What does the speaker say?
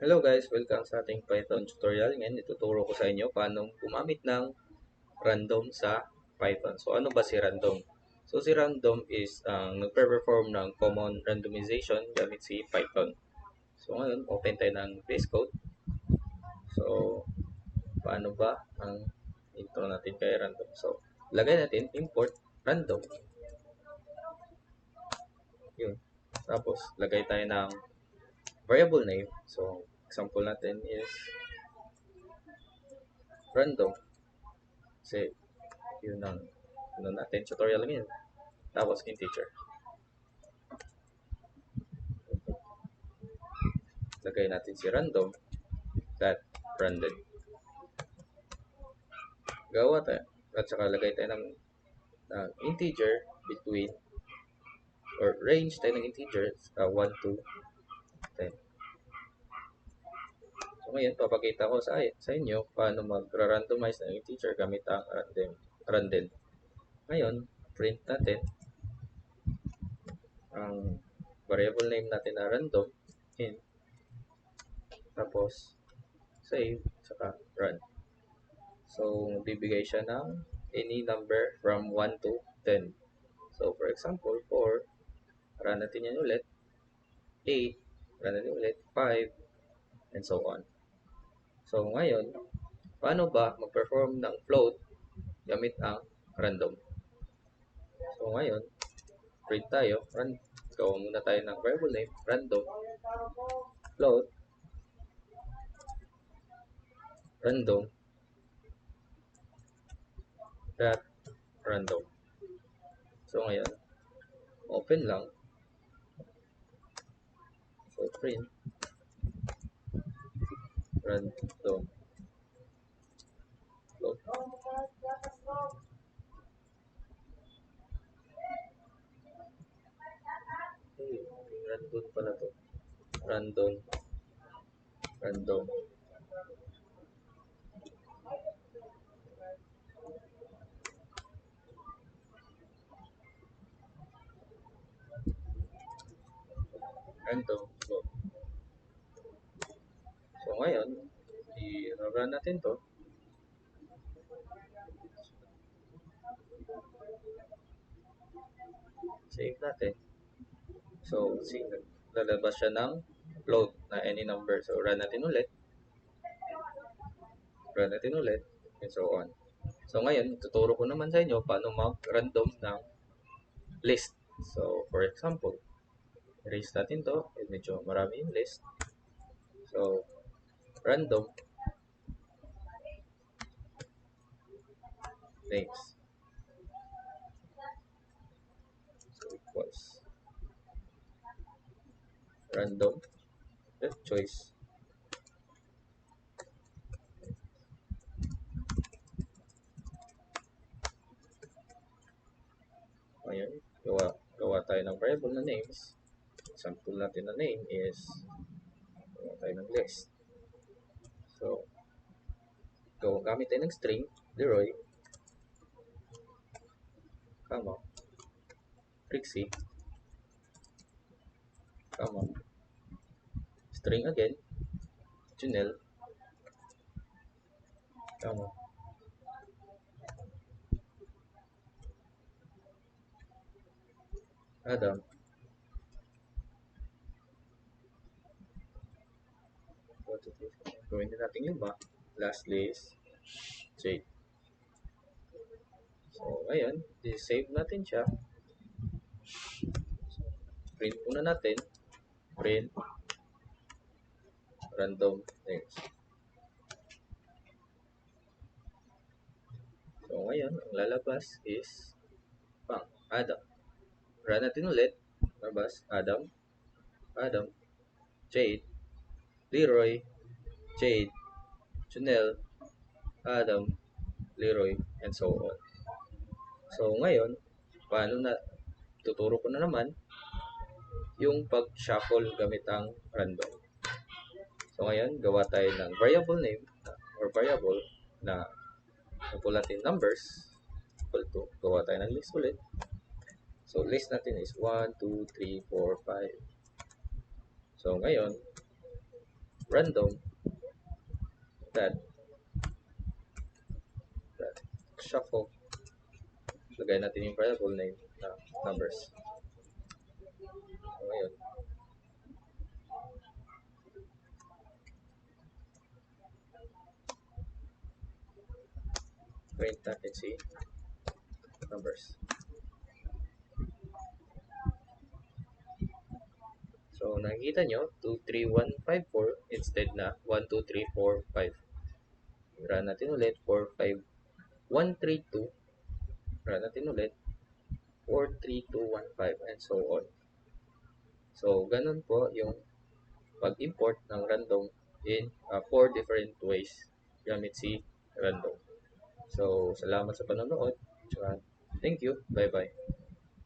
Hello guys, welcome sa ating Python tutorial. Ngayon ituturo ko sa inyo paano gumamit ng random sa Python. So ano ba si random? So si random is ang nagpe-perform ng common randomization gamit si Python. So ngayon, open tayo ng VS Code. So paano ba ang intro natin kay random? So lagay natin import random. Yun. Tapos lagay tayo ng variable name. So example natin is random. Kasi yun ang natin tutorial ngayon. Tapos integer. Lagay natin si random dot random. Gawa tayo. At saka lagay tayo ng integer between or range tayo ng integer 1 to 10. So ngayon, papakita ko sa inyo paano mag-randomize ng integer gamit ang random. Ngayon, print natin ang variable name natin na random in tapos save saka run. So, bibigay siya ng any number from 1 to 10. So, for example, 4, run natin yan ulit, 8, run natin ulit, 5, and so on. So, ngayon, paano ba mag-perform ng float gamit ang random? So, ngayon, print tayo, gawa muna tayo ng variable name, random, float, random, dot random. So, ngayon, open lang. So, print, random, float. Random pala to. Random. Random. Random float. So ngayon, i-run natin to. Save natin. So, lalabas siya ng float na any number. So, run natin ulit. Run natin ulit. And so on. So, ngayon, tuturo ko naman sa inyo paano mag-random ng list. So, for example, erase natin to. Medyo marami yung list. So, random names. So, equals random choice. Ngayon, gawa tayo ng variable na names. Example natin na name is gawa tayo ng list. So, gamit tayo ng string, Leroy, comma, Trixie, comma, string again, Junel, comma, Adam, gawin din natin 5, lastly is Jade. So, ngayon, save natin siya. Print muna natin, print random names. So, ngayon, ang lalabas is Adam. Run natin ulit, lalabas Adam, Adam, Jade, Leroy, Jade, Junel, Adam, Leroy, and so on. So, ngayon, paano na, tuturo ko na naman yung pag-shuffle gamit ang random. So, ngayon, gawa tayo ng variable name or variable na sample natin numbers equal to, gawa tayo ng list ulit. So, list natin is 1, 2, 3, 4, 5. So, ngayon, random dot dot shuffle. Lagay natin yung variable name na numbers. So, ngayon, print natin si numbers. So, nakikita nyo, 23154 instead na 12345. Run natin ulit, 45132. Run natin ulit, 43215, and so on. So, ganun po yung pag-import ng random in 4 different ways gamit si random. So, salamat sa panonood. Thank you. Bye-bye.